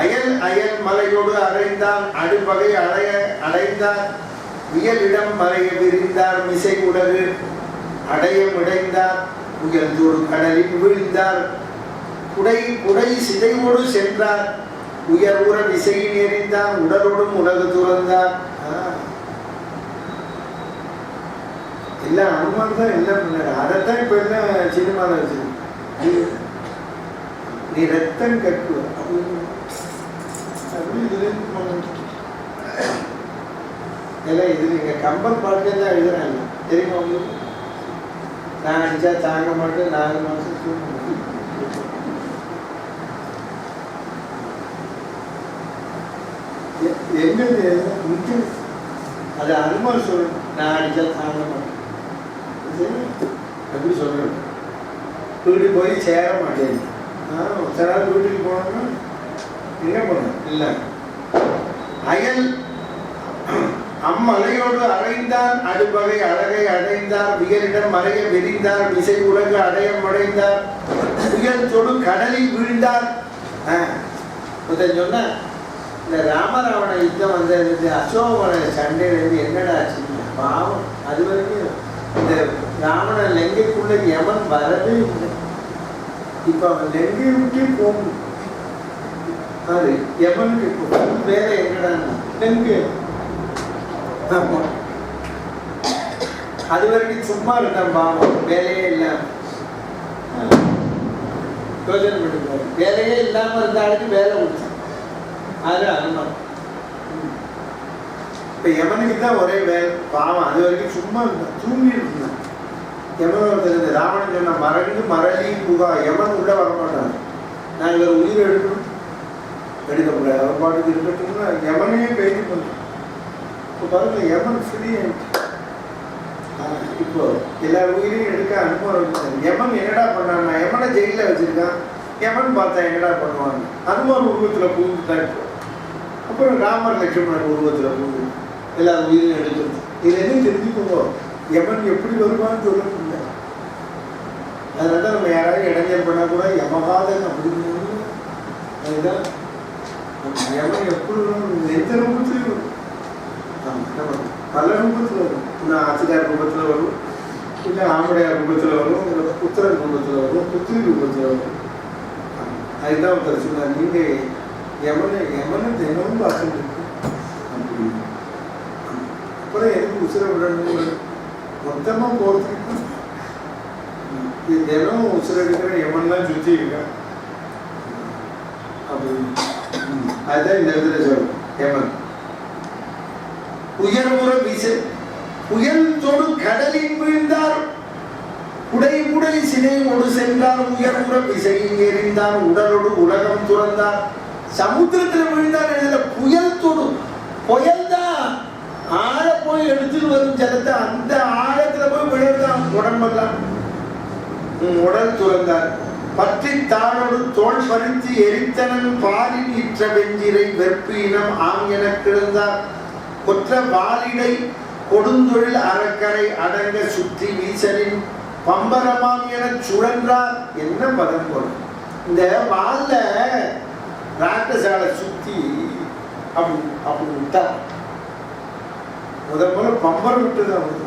அயல் அயல் மலையோடு அடைந்தான் அடுபகை அடைய அடைந்தார் வியலிடம் மறைய விரிந்தார் மிசை உலகு அடையம் இடைந்தார் உயர்ந்தோடு கடலில் வீழ்ந்தார் குடை குடை சிதைவோடு சென்றார் உயர் ஊற விசையில் எறிந்தார் உடலோடும் உலகு துறந்தார். எல்லாம் அனுமான் தான் எல்லாம் பண்ணாரு. அதைத்தான் இப்ப என்ன சினிமாவில் வச்சு நீ ரத்தம் கட்டுவ எல்லாம் இது நீங்க கம்பன் பாட்டு தான் எழுதுறாங்க தெரியுமா உங்களுக்கு? நான் அடிச்சா தாங்க மாட்டேன் 4 மாசம் தூங்க எங்க அது அனுமான் சொல்லணும். நான் அடிச்சா தாங்க மாட்டேன் எப்படி சொல்றேன். வீட்டுக்கு போய் சேர மாட்டேன். சில நாள் வீட்டுக்கு போனோம்னா என்ன பண்ண இல்லை அயல் அம்மலையோடு அடைந்தான் அடுபகை அழகை அடைந்தார் வியலிடம் மறைய விரிந்தார் விசை உலகு அடையம் அடைந்தார் புயல் தொடு கடலில் வீழ்ந்தார். சொன்ன இந்த ராமராவண யுத்தம் வந்து அசோகவன சண்டையிலிருந்து என்னடா ஆச்சு பாவம். அது வரைக்கும் இந்த ராவண லங்கைக்குள்ள யமன் வரவே இல்லை. இப்ப அவன் லங்கை விட்டு போகணும். அது யமனுக்கு வேலை என்னடா லங்கை. அது வரைக்கும் சும்மா இருந்தான் பாவம். வேலையே இல்லாம யோசனை பண்ணிப்பாரு. வேலையே இல்லாம இருந்தாலும் வேலை முடிச்சான். அது அனுமான். இப்ப யமனுக்கு தான் ஒரே வேலை பாவம். அது வரைக்கும் சும்மா இருந்தான் தூங்கிட்டு இருந்தான். யமன் தெரிஞ்சு ராவணன் சொன்ன மறந்து மரளி புகா யமன் உள்ள வரமாட்டாங்க. நான் இவர் உயிர் எடுக்கணும் எடுக்க முடியாது. அவர் பாட்டுக்கு இருக்கட்டும்னா யமனையே கைது பண்ணுறோம். இப்போ பாருங்க யமன் ஃப்ரீ ஆயிடுச்சு. இப்போ எல்லா உயிரையும் எடுக்க அனுமான். யமன் என்னடா பண்ணான்னா யமனை ஜெயிலில் வச்சிருக்கான். யமன் பார்த்தா என்னடா பண்ணுவாங்க. அனுமான் உருவத்தில் பூந்துதான் இப்போ. அப்புறம் ராமர் லட்சுமணன் உருவத்தில் பூந்து எல்லா உயிரையும் எடுக்கிறது. இது என்ன தெரிஞ்சுக்கோங்க. யமன் எப்படி வருவான்னு சொல்ல முடியல. அதனால தான் நம்ம யாராவது இடைஞ்சல் பண்ணால் கூட யமகாதன் அப்படின்னு அதுதான் யமன் எப்படி வரும். எந்த ரூபத்துலையும் வரும். பல ரூபத்தில் வரும். இன்னும் ஆட்சிக்கார ரூபத்தில் வரும், இல்லை ஆம்படையார் ரூபத்தில் வரும், புத்திரன் ரூபத்தில் வரும், புத்திரி ரூபத்தில் வரும். அதுதான் ஒருத்தர் சொன்னார். நீங்கள் யமனை தினமும் பார்த்துட்டு இருக்கு. அப்புறம் எதுக்கு உசுரை விடணும் மொத்தமாக போகிறதுக்கு தினம் உசுரை எடுக்கிற யமன்லாம் சுற்றி இருக்கேன் அப்படின்னு. அதுதான் இந்த இடத்துல சொல்லும் யமன். உயர்முற விசை புயல் தொடு கடலில் வீழ்ந்தார் உடை உடை சினையோடு சென்றார் உயர்முற விசையில் எறிந்தார் உடலோடு உலகம் துறந்தார். சமுத்திரத்தில் வீழ்ந்தார். இதுல புயல் தொடு புயல் தான் ஆழ போய் எடுத்துட்டு வரும் ஜலத்தை அந்த ஆழத்துல போய் விழுந்தான் உடம்பெல்லாம். உடல் துறந்தார். பற்றி தானோடு தோல் பறித்து எரித்தனன் பாலில் இற்ற வெஞ்சிரை வெற்பு இனம் ஆம் என கிடந்தார். கொற்ற வாலிடை கொடுந்தொழில் அறக்கரை அடங்க சுற்றி வீசலின் பம்பரமாம் என சுழன்றார். என்ன பதம் போல இந்த வால்ல ராட்டசாலை சுத்தி அப்படி விட்டா முதல்ல பம்பரம் விட்டுதான்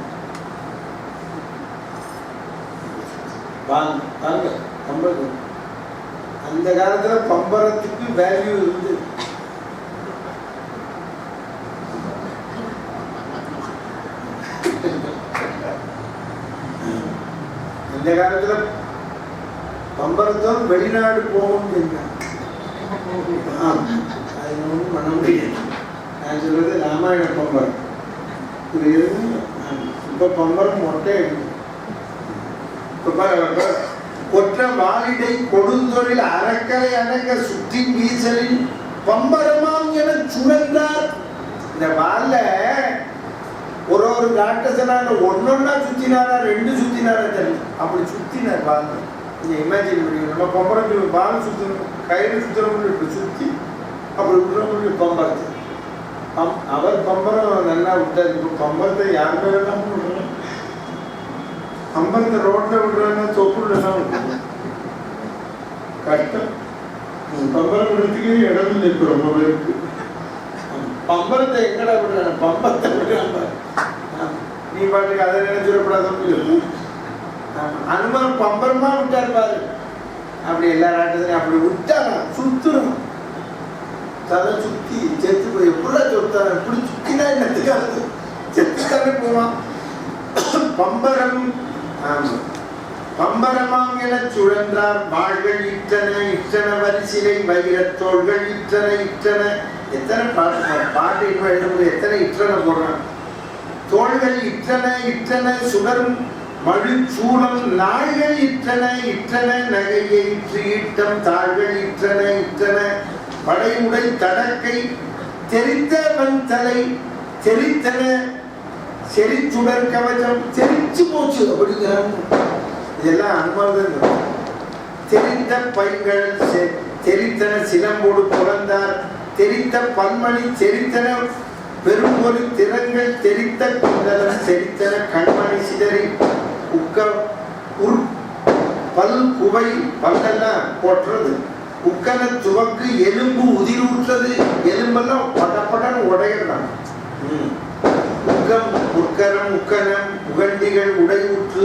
வாங்க பம்பரம். அந்த காலத்துல பம்பரத்துக்கு வேல்யூ இருந்து இந்த காலத்துல பம்பரத்தோடு வெளிநாடு போகணும். அது ஒன்றும் பண்ண முடியாது. நான் சொல்றது ராமாயண பம்பரம். இப்ப பம்பரம் மொட்டை கொற்ற வாலிடை கொடுந்தொழில் அறக்கரை அடங்க சுற்றி வீசலில் பம்பரமாம் என சுழன்றார். இந்த வால்ல ஒரு ராட்டசனான ஒன்னொன்னா சுத்தினாரா 2 சுத்தினாரா தெரியும். அப்படி சுத்தினார் பால். நீங்க இமேஜின் பண்ணி நம்ம பம்பரத்துக்கு பால் சுத்தணும் கயிறு சுத்தணும் இப்படி சுத்தி அப்படி விடுறவங்களுக்கு பம்பரத்து. அவர் பம்பரம் நல்லா விட்டாரு. இப்போ பம்பரத்தை யாருமே வேணாம விடுறோம். பம்பரத்தை ரோட்ல விடுறாங்கன்னா தொப்புலாம் கஷ்டம். பம்பரம் விடுறதுக்கு இடம் இல்லை இப்போ ரொம்ப பேருக்கு. பம்பரத்தை எங்கடா விடுறாங்க, பம்பரத்தை விடுறாங்க. நீ பாட்டுக்கு அதை நினைச்சிடக்கூடாது. அனுமன் பம்பரமா விட்டார் பாரு. அப்படி எல்லா நாட்டுலையும் அப்படி விட்டாங்க, சுத்துரும் தலை சுத்தி செத்து போய் எப்படா சொத்தாங்க, இப்படி சுத்தினா என்னத்துக்காக செத்துத்தானே போவான். பம்பரம் பம்பரமாம் என சுழன்றார் வாழ்கள் இற்றன இற்றன வரிசிலை வைரத்தோள்கள் இற்றன இற்றன. எத்தனை பாட்டு இன்னும் எழுதும்போது எத்தனை இற்றனை போடுறான். தோள்கள் இற்றன இற்றன சுடரும் மழு சூளம் நாள்கள் இற்றன இற்றன நகையை இற்று ஈட்டம் தாள்கள் இற்றன இற்றன படை உடை தடக்கை தெரித்தவன் தலை தெரித்தன செரிச்சுடர் கவசம் தெரிச்சு போச்சு அப்படிங்கிறாங்க. இதெல்லாம் அனுபவம். தெரிந்த பைங்கள் தெரித்தன சிலம்போடு புறந்தார் தெரித்த பல்மணி தெரித்தன பெரும்பொரு திறங்கள் தெரித்த குண்டலம் தெரித்தன கண்மணி சிதறி உக்க பல் குவை பல்லெல்லாம் போட்டுறது உக்கன துவக்கு எலும்பு உதிரூற்றது. எலும்பெல்லாம் படப்படன்னு உடையிடலாம். உக்கம் உக்கரம் உக்கனம் உகண்டிகள் உடையூற்று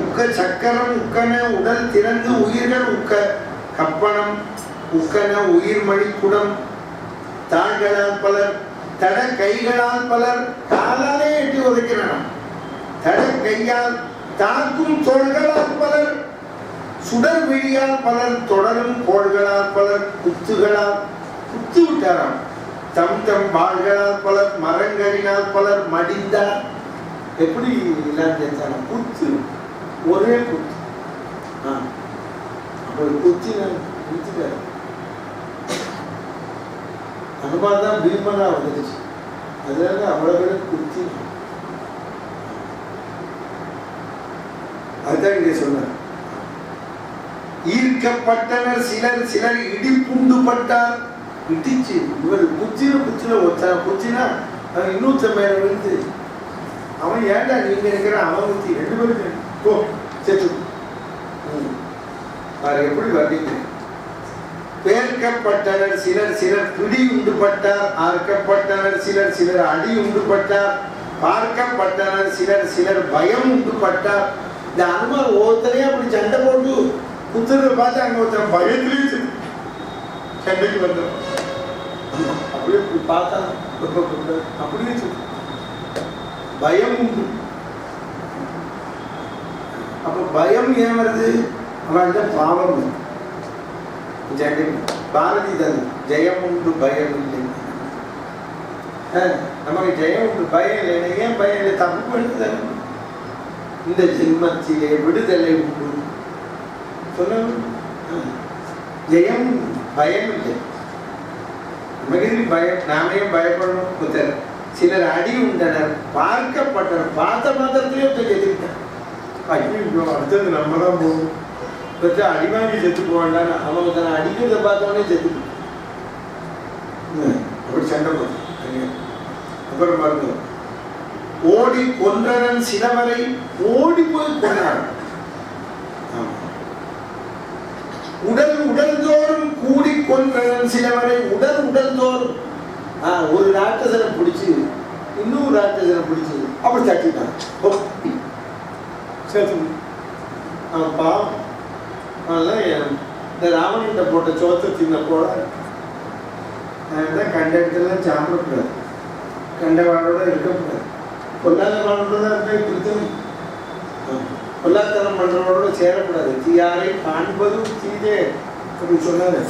உக்க சக்கரம் உக்கன உடல் திறந்து உயிர்கள் உக்க கப்பனம் உக்கன உயிர்மணி குடம் தாள்களால் பலர் தட கைகளால் பலர் காலாலே எட்டி உதைக்கிறான். தட கையால் தாக்கும் தோள்களால் பலர் சுடர் விழியால் பலர் தொடரும் கோள்களால் பலர் குத்துகளால் குத்து விட்டாராம். தம் தம் வாள்களால் பலர் மரங்களினால் பலர் மடிந்தார். எப்படி எல்லாம் தெரிஞ்சாங்க, குத்து ஒரே குத்து. குத்தினார். அந்த மாதிரிதான் பீமனா வந்துருச்சு. அதனால அவ்வளவு பேர் குத்தி. அதுதான் இங்கே சொன்னார். ஈர்க்கப்பட்டனர் சிலர் சிலர் இடிப்புண்டு பட்டார். இடிச்சு இவர் குச்சில ஒருத்தன் குச்சினா அவன் இன்னொருத்த மேல விழுந்து அவன் ஏன்டா நீங்க இருக்கிற அவன் குத்தி ரெண்டு பேருக்கு போ செத்து எப்படி வர்றீங்க. பேர்க்கப்பட்டனர் சிலர் சிலர் பிடி உண்டு பட்டார். ஆர்க்கப்பட்டனர் சிலர் சிலர் அடி உண்டு பட்டார். பார்க்கப்பட்டனர் சிலர் சிலர் பயம் உண்டு பட்டார். இந்த அனுமார் ஒருத்தரையும் அப்படி சண்டை போட்டு குத்துறத பார்த்து அங்க ஒருத்தர் பயத்திலேயே சண்டைக்கு வந்தோம். அப்படியே பார்த்தா அப்படியே பயம் உண்டு. அப்ப பயம் ஏன் வருது? அவன் பாவம். பாரதி தன் ஜெயம் உண்டு பயம் இல்லை. நமக்கு ஜெயம் உண்டு பயம் இல்லை. ஏன் பயம் இல்லை? தப்பு பண்ணுது. இந்த ஜென்மத்திலே விடுதலை உண்டு சொல்ல. ஜெயம் பயம் இல்லை. நமக்கு பயம், நாமே பயப்படணும். சிலர் அடி உண்டனர். பார்க்கப்பட்டனர். பார்த்த மாத்திரத்திலே எதிர்த்தார். அடுத்தது நம்ம தான் போகணும். அடிவாங்கி செத்து போவான். அவங்க தன்னை அடிக்கிறத பார்த்தோன்னே செத்து அப்படி சண்டை போடும். அப்புறம் பாருங்க, ஓடி கொன்றனன் சிலவரை ஓடி போய் கொண்டான். உடல் உடல் தோறும் கூடி கொன்றனன் சிலவரை உடல் தோறும். ஒரு ராட்சசனை பிடிச்சு இன்னொரு ராட்சசனை பிடிச்சு அப்படி தட்டிட்டான். அவன் பாவம். இந்த ராவணன் போட்ட சோத்தை தின்ன போல கண்ட இடத்துல சாப்பிடக்கூடாது. கண்ட வாழோட இருக்கக்கூடாது. பொல்லாத வாழோட தான் இருந்தா பொல்லாத்தனம் பண்றவனோட சேரக்கூடாது. தீயாரை காண்பதும் தீதே அப்படி சொன்னாரு.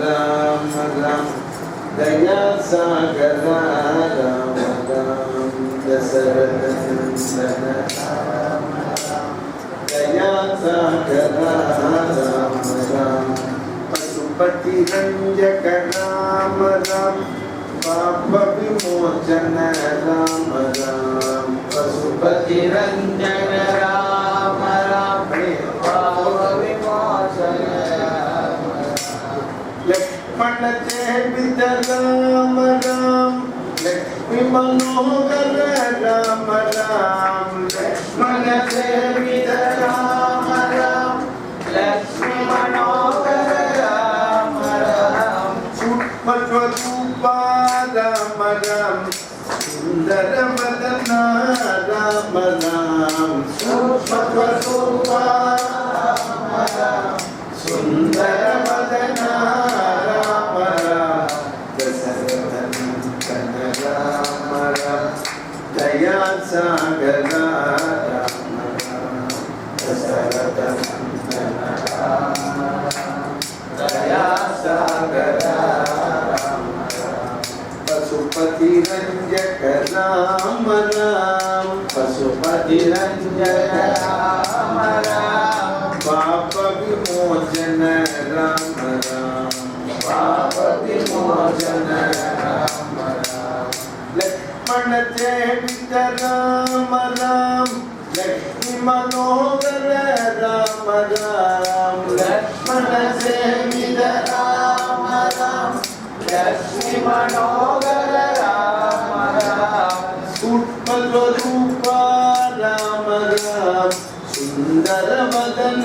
ராம ராம் தயா சாகர ராம ராம் தசரதநந்தன दया सागर राम राम पशुपति रंजक राम राम पाप विमोचन राम राम पशुपति रंजक राम राम पाप विमोचन लक्ष्मण चेत राम राम लक्ष्मी मनोहर राम राम लक्ष्मण चेत राम राम லக்ஷ்மி மனோகர ராம ராம் சூக்மஸ்வரூபா ராம ராம் சுந்தர வதனா ராம ராம் சூக்மஸ்வரூபா ராம ராம் சுந்தர வதனா ராம ராம் தசரத நந்தன ராம ராம் दया सागर राम राम दशरथ नंदन राम दया सागर राम राम पशुपति रंजक राम राम पशुपति रंजक राम राम पाप विमोचन राम राम पाप विमोचन राम राम लक्ष्मण जय राम राम लक्ष्मी मनोहर राम राम लक्ष्मण जय राम राम लक्ष्मी मनोहर राम राम सूक्ष्म रूप राम राम सुंदर वदन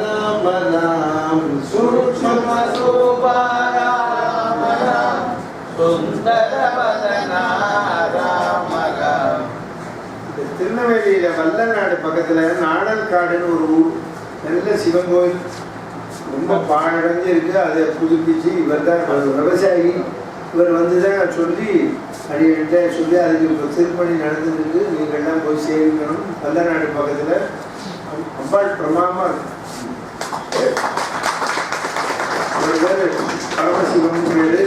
राम राम सूक्ष्म रूप राम राम सुंदर वदना राम राम திருநெல்வேலியில வல்லநாடு பக்கத்துல நாடல்காடுன்னு ஒரு ஊர் நல்ல சிவன் கோயில் ரொம்ப பாழடைஞ்சு இருக்கு. அதை புதுப்பிச்சு இவர் தான் விவசாயி. இவர் வந்து தான் சொல்லி அடிக்கிட்ட சொல்லி அதுக்கு இப்போ திருப்பணி நடந்துருக்கு. நீங்கள்லாம் போய் சேவிக்கணும். வல்லநாடு பக்கத்துல அம்பாள் பிரமாமா ஒரு பேர் பரமசிவன் பேரு.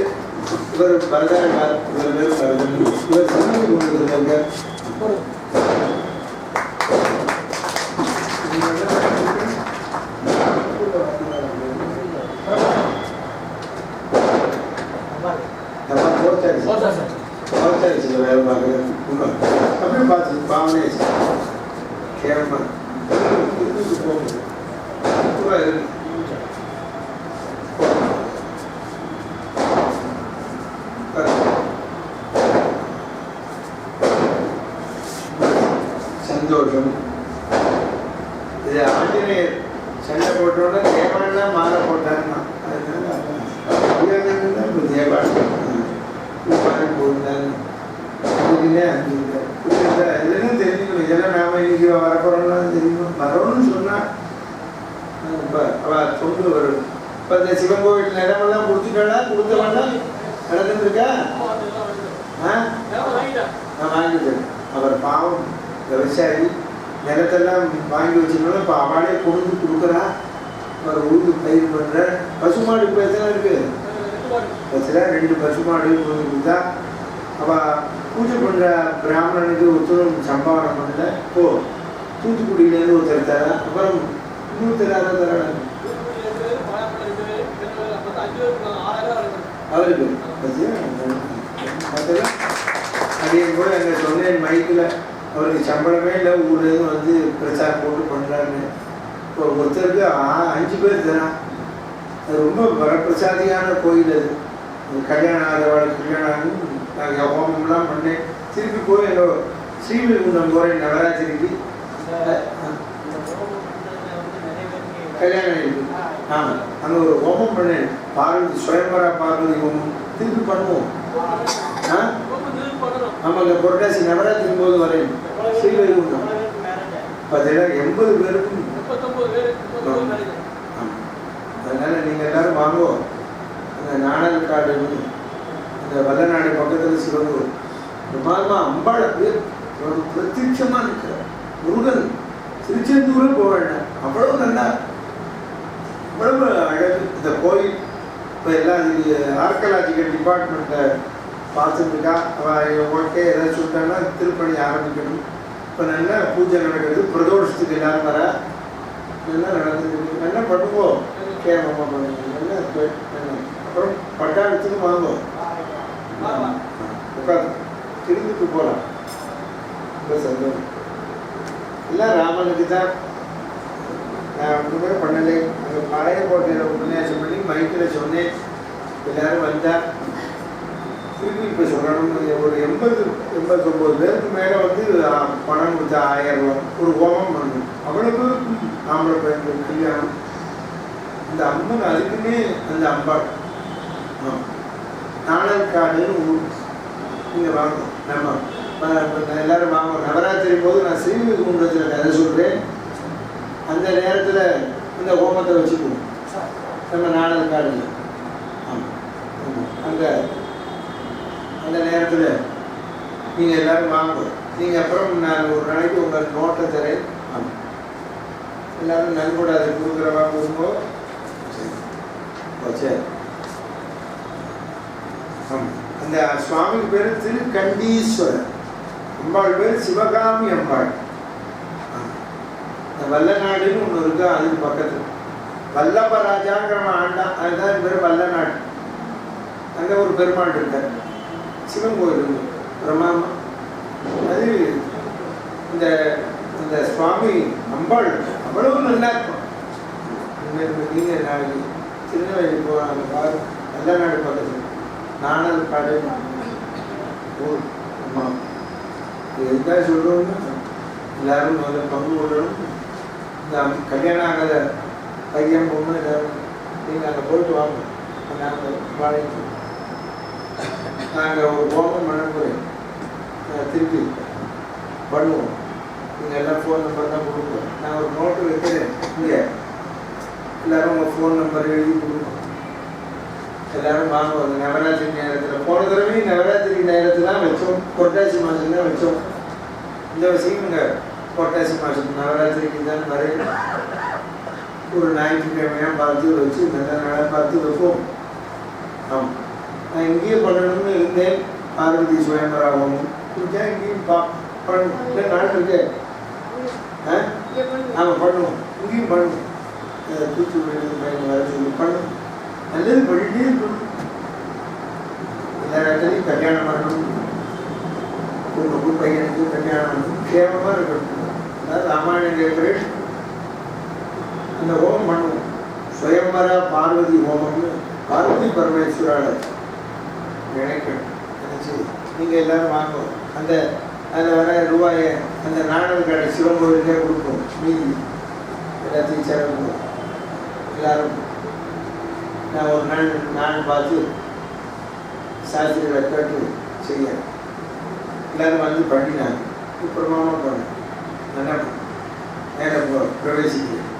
இவர் பரதாழ்வார், இவர் பேர் பரதன். இவர் சமூக கொண்டிருந்தாங்க. வேலை பார்க்குறேன் அப்படியே பார்த்து பாவனே கேமரா சந்தோஷம். இது ஆஞ்சநேயர் சண்டை போட்டோன்னா தேவானா மாலை போட்டாருன்னா அதனால தேவானா போயிருந்தாங்க. இதெல்லாம் தெரிஞ்சுக்கணும். இதெல்லாம் நாம இன்னைக்கு வரப்போறோம்லாம் தெரியும். வரணும்னு சொன்னா இப்போ அவ கொண்டு வரும். இப்போ இந்த சிவன் கோவில் இடமெல்லாம் கொடுத்துட்டாளா? கொடுத்தவனா நடந்துருக்கா? நான் வாங்கிட்டேன். அவர் பாவம் விவசாயி, நிலத்தெல்லாம் வாங்கி வச்சுக்கணும். இப்போ அவளே கொண்டு கொடுக்குறா. அவர் ஊருக்கு பயிர் பண்ணுற பசுமாடு இப்போ எத்தனை இருக்கு? பஸ்ல 2 பசுமாடு கொண்டு கொடுத்தா. அவள் பூஜை பண்ணுற பிராமணனுக்கு ஒருத்தரும் சம்பாவனம் பண்ணல. இப்போ தூத்துக்குடியிலேருந்து ஒருத்தர் தர, அப்புறம் இன்னொருத்தர் யாரும் தராங்க அவருக்கு. அதே கூட அங்கே சொன்னேன் மைக்கில், அவருக்கு சம்பளமே இல்லை, ஊர்லேருந்து வந்து பிரச்சாரம் போட்டு பண்ணுறாங்க. இப்போ ஒருத்தருக்கு 5 பேர் தரான். அது ரொம்ப வரப்பிரசாதியான கோயில். அது கல்யாணம் ஆகிறவாளுக்கு கல்யாணம் ஆகும். நாங்கள் ஹோமம்லாம் பண்ணேன். திருப்பி போய் எங்கள் ஸ்ரீவிகுண்டம் போகிறேன் நவராத்திரிக்கு. கல்யாணம் இருக்கு. ஆமாம், அங்கே ஒரு ஹோமம் பண்ணேன். பார்வதி சுயம்பரா பார்வதி ஹோமம் திருப்பி பண்ணுவோம். ஆமாங்க, புரட்டாசி நவராத்திரி போது வரேன் ஸ்ரீவிகுண்டம். பார்த்தீங்கன்னா 80 பேருக்கும். அதனால நீங்கள் எல்லாரும் வாங்குவோம். அந்த நாடல்காடு, அந்த வல்லநாடு பக்கத்தில் சிவன் பிரமாதமா அம்பாள் பேர் ஒரு பிரத்யட்சமா இருக்கிறார். முருகன் திருச்செந்தூரும் போக வேண்டாம், அவ்வளவு நல்லா, அவ்வளவு அழகு இந்த கோயில். இப்போ எல்லாம் இதுக்கு ஆர்கியலாஜிக்கல் டிபார்ட்மெண்ட்டை பார்த்துருக்கா. அவள் ஓகே ஏதாவது சொல்லிட்டாங்கன்னா திருப்பணி ஆரம்பிக்கணும். இப்போ நல்லா பூஜை நடக்கிறது. பிரதோஷத்துக்கு எல்லாரும் வர நல்லா நடந்துருக்கு. நல்லா பண்ணுவோம். கேமமா பண்ணுவோம். நல்லா அப்புறம் பட்டாளத்துக்கு வாங்குவோம். உட்காந்து திருந்துக்கு போகலாம். ரொம்ப சந்தோஷம். எல்லாம் ராமனுக்கு தான். நான் ஒன்றுமே பண்ணலை. அங்கே பாளையங்கோட்டையில் உபன்யாசம் பண்ணி மைக்கில் சொன்னேன். எல்லாரும் வந்தா. திருப்பி இப்போ சொல்லணும். ஒரு 80-89 பேருக்கு மேலே வந்து பணம் கொடுத்தா 1000 ரூபா ஒரு ஹோமம் பண்ணணும். அவ்வளவு ஆம்பளை பையன் கல்யாணம் அந்த அம்மன் அதுக்குன்னே அந்த அம்பாள். நாணல்காடுன்னு ஊர். நீங்கள் வாங்க, நம்ம எல்லாரும் வாங்க. நவராத்திரி போது நான் ஸ்ரீவிகுண்டத்தில் கதை சொல்கிறேன். அந்த நேரத்தில் இந்த ஹோமத்தை வச்சுக்குவோம் நம்ம நாணல்காடுல. ஆமாம், அங்கே அந்த நேரத்தில் நீங்கள் எல்லோரும் வாங்க. நீங்கள் அப்புறம் நான் ஒரு நாளைக்கு உங்கள் நோட்டை தரேன். ஆமாம், எல்லோரும் நன்கூட அதை கொடுக்குறவா கொடுங்கோ. சரி. ஆமாம், அந்த சுவாமிக்கு பேர் திருக்கண்டீஸ்வரர், அம்பாள் பேர் சிவகாமி அம்பாள். இந்த வல்லநாடுன்னு ஒன்று இருக்கு, அதுக்கு பக்கத்தில் வல்லபராஜாங்கிற ஆண்டா, அதுதான் பேர் வல்லநாடு. அங்கே ஒரு பெருமாள் இருக்கார், சிவன் கோயில் இருக்கு, பிரமாமா. அது இந்த இந்த சுவாமி அம்பாள் அவ்வளவு நல்லா இருக்கும். நீங்கள் நாளைக்கு திருநெல்வேலி போகிறாங்க பாரு, வல்லநாடு பக்கத்தில் நாணல்காடு ஊர். ஆமாம், எதுக்காக சொல்கிறோம்னா எல்லாரும் முதல்ல பங்கு கொள்ளணும். இந்த கல்யாணம் ஆகாத பையன் பொண்ணு எல்லாரும் நீங்கள் அங்கே போயிட்டு வாங்க. நாங்கள் வாழை நாங்கள் ஒரு ஹோமம் பண்ண போகிறேன், திருப்பி பண்ணுவோம். நீங்கள் எல்லாம் ஃபோன் நம்பர் தான் கொடுப்போம். நான் ஒரு நோட்டு வைக்கிறேன், இங்கே எல்லோரும் உங்கள் ஃபோன் நம்பர் எழுதி கொடுப்போம். எல்லோரும் வாங்குவாங்க. நவராத்திரி நேரத்தில் போன தடவையும் நவராத்திரி நேரத்தில் தான் வச்சோம், புரட்டாசி மாதம் தான் வச்சோம். இந்த விஷயம் இங்கே புரட்டாசி மாதம் நவராத்திரிக்கு தான் வரையும் ஒரு ஞாயிற்றுக்கிழமையாக பார்த்து வச்சு நல்ல நாளாக பார்த்து வைப்போம். ஆமாம், நான் இங்கேயே பண்ணணும்னு இருந்தேன். பார்வதி சுயம்பரா ஹோமம் கொடுத்தா இங்கேயும் பண்ணணும். இல்லை நாள் இருக்கு. ஆமாம், பண்ணுவோம், இங்கேயும் பண்ணுவோம். தூத்துக்குடி பையன் வர சொல்லி பண்ணணும். நல்லது பண்ணிட்டே இருக்கணும். எல்லா இடத்துலையும் கல்யாணம் பண்ணணும், உங்கள் பையனுக்கு கல்யாணம் பண்ணணும், கேவலமாக இருக்கணும். அதாவது ராமாயணம் கேட்குறேன். அந்த ஹோமம் பண்ணுவோம், சுயம்பரா பார்வதி ஹோமம்னு பார்வதி பரமேஸ்வரால் நினைக்கணும். நினச்சி நீங்கள் எல்லோரும் வாங்குவோம். அந்த அதில் வர ரூபாயை அந்த நாணல்காடு சிவன் கோயிலுக்கே கொடுப்போம். மீதி எல்லாத்தையும் சேரணும். எல்லோரும் நான் ஒரு நாள் பார்த்து சாஸ்திரிகளை கேட்டு செய்ய எல்லோரும் வந்து பண்ணினாங்க. பிரமாணமாக பண்ணேன். நல்லா நேரம் பிரவேசிக்கிறேன்.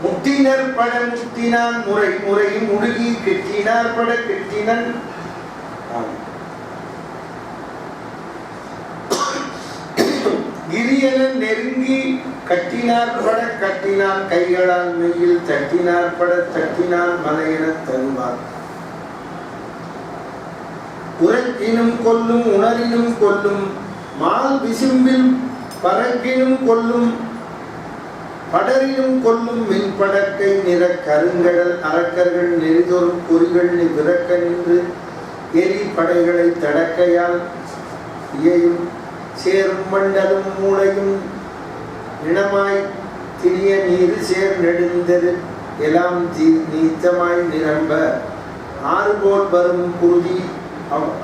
முட்டினர் பட முட்டினான் முறை முறை முடுகி கெட்டினார் பட கெட்டினன். கிரியனன் நெருங்கி கட்டினார் பட கட்டினான் கைகளால் மெய்யில் தட்டினார் பட தட்டினான் மலையென தருவார். உரைக்கினும் கொல்லும் உணரினும் கொல்லும் மால் விசும்பில் பறக்கினும் கொல்லும் படரினும் கொல்லும் மின்படக்கை நிற கருங்கடல் அரக்கர்கள் நெறிதொரும் குறிகள் விறக்க நின்று எரி படைகளை தடக்கையால் இயையும் சேரும் மண்டலும் மூளையும் இனமாய் திரிய நீர் சேர் நெடுந்தது எல்லாம் நீத்தமாய் நிரம்ப ஆறுபோல் வரும் குருதி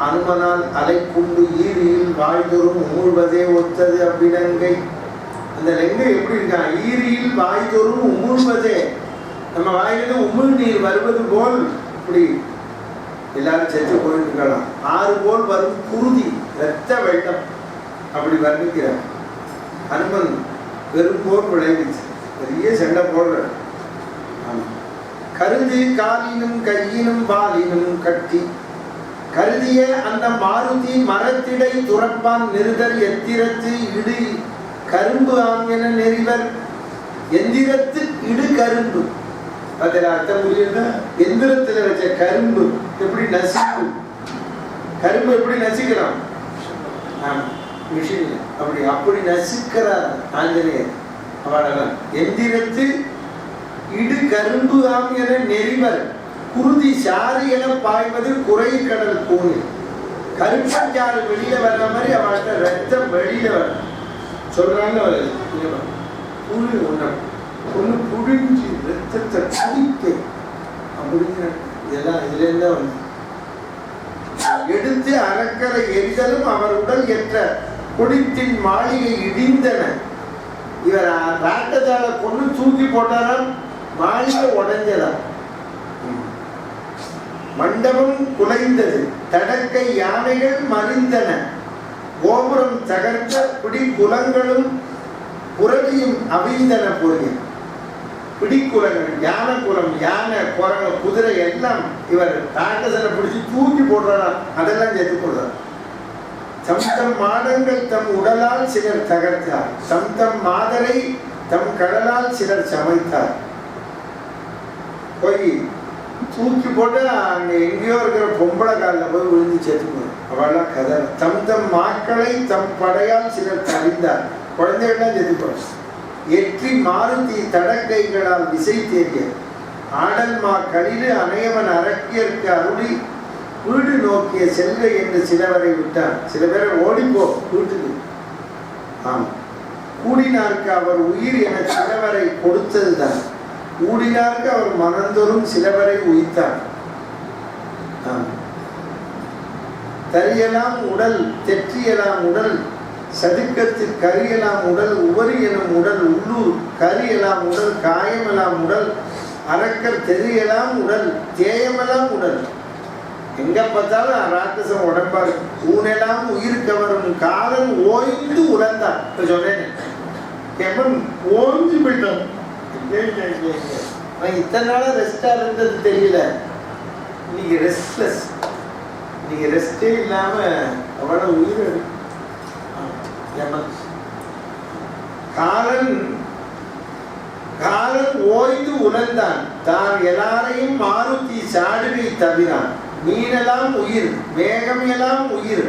அனுமனால் அலை கொண்டு ஈரியில் வாழ்தொரும் உமிழ்வதே ஒத்தது அவ்விலங்கை. அந்த லெங்கை எப்படி இருக்கான்? ஈரியில் வாய்தொரும் உமிழ்வதே, நம்ம வாயிலிருந்து உமிழ் நீர் வருவது போல் இப்படி எல்லாரும் செத்து போயிருக்கலாம். ஆறு போல் வரும் குருதி இரத்த வெள்ளம் அப்படி வர்ணிக்கிறார். அனுமன் பெரும்போர் விளைவிச்சு பெரிய சண்டை போடுற. கருதி காலினும் கையினும் வாலினும் கட்டி கருதிய அந்த மாருதி மரத்திடை துறப்பான் நிறுதல் எத்திரத்து இடு கரும்பு ஆங்கின நெறிவர். எந்திரத்து இடு கரும்பு, அதில் அர்த்தம் புரியுதா? எந்திரத்தில் வச்ச கரும்பு எப்படி நசிக்கும்? கரும்பு எப்படி நசிக்கலாம்? மிஷின் அப்படி நசிக்கிறார் ஆஞ்சநேயர். அவளெல்லாம் எந்திரத்து இடு கரும்பு ஆங்கின நெறிவர். குருதி சாரி என பாய்வது குறை கடல் கூணில். கருப்பஞ்சாறு வெளியில வர்ற மாதிரி அவள்கிட்ட ரத்தம் வெளியில வர சொல்றாங்க. புழு ஒன்று புழிஞ்சு ரத்தத்தை குடிக்க அப்படிங்கிற இதெல்லாம் இதுல இருந்தா வந்து எடுத்து அறக்கரை எரிதலும் அவர் உடல் என்ற கொடித்தின் மாளிகை இடிந்தன. இவர் ராட்டத்தால கொண்டு தூக்கி போட்டாராம். மாளிகை உடைஞ்சதா, மண்டபம் குலைந்தது, தடக்கை யானைகள் மறிந்தன, கோபுரம் தகர்த்த பிடிக்குலங்களும் புரவியும் அவிழ்ந்தன போய். பிடிக்குலங்கள், யானை குலம், யானை குரங்க குதிரை எல்லாம் இவர் ராட்சசனை பிடிச்சி தூக்கி போடுறார், அதெல்லாம் சேர்த்து போடுறார். தம் மாடங்கள் தம் உடலால் சிலர் தகர்த்தார், தம் மாதரை தம் கடலால் சிலர் சமைத்தார். போய் தூக்கி போட்டு அங்க எங்கேயோ இருக்கிற பொம்பளை காலில் போய் விழுந்து சேர்த்துக்கணும். அவெல்லாம் கதை. தம் மாக்களை தம் படையால் சிலர் தறிந்தார், குழந்தைகள்லாம் சேர்த்துக்கணும். எற்றி மாருதி தடக்கைகளால் விசை தேறிய ஆடல் மா களிறு அணையவன் அரக்கியற்கு அருளி வீடு நோக்கிய செல்வ என்று சிலவரை விட்டார். சில பேரை ஓடிப்போ வீட்டுக்கு. ஆம், கூடினாருக்கு அவர் உயிர் என சிலவரை கொடுத்ததுதான். கூடினாருக்கு அவர் மனந்தோறும் சிலவரை உயிர்த்தார். தரியலாம் உடல், தெற்றியலாம் உடல், சதுக்கத்தில் கரியலாம் உடல், உவரி எனும் உடல், உள்ளூர் கரியலாம் உடல், காயமெல்லாம் உடல், அரக்கர் தெரியலாம் உடல், தேயமெல்லாம் உடல். எங்க பார்த்தாலும் ராட்சசம் உடம்பாரு. ஊனெல்லாம் உயிர் கவரும் காலன் ஓய்ந்து உழந்தான். இப்ப சொன்னேன், எவன் ஓய்ஞ்சு போயிட்டான். இத்தனை நாள ரெஸ்டா இருந்தது தெரியல, இன்னைக்கு ரெஸ்ட்லெஸ். இன்னைக்கு ரெஸ்டே இல்லாம அவன உயிர். காலன் காலன் ஓய்ந்து உணர்ந்தான், தான் எல்லாரையும் மாருதி சாடுகை தவிரான். மீனெல்லாம் உயிர், மேகம் எல்லாம் உயிர்,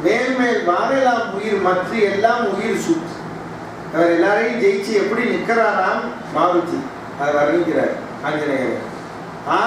மேல் மேல் வானெல்லாம் உயிர், மற்ற எல்லாம் உயிர் சுற்று. அவர் எல்லாரையும் ஜெயிச்சு எப்படி நிற்கிறாராம் மாருதி, அதை வர்ணிக்கிறார் ஆஞ்சநேயர்.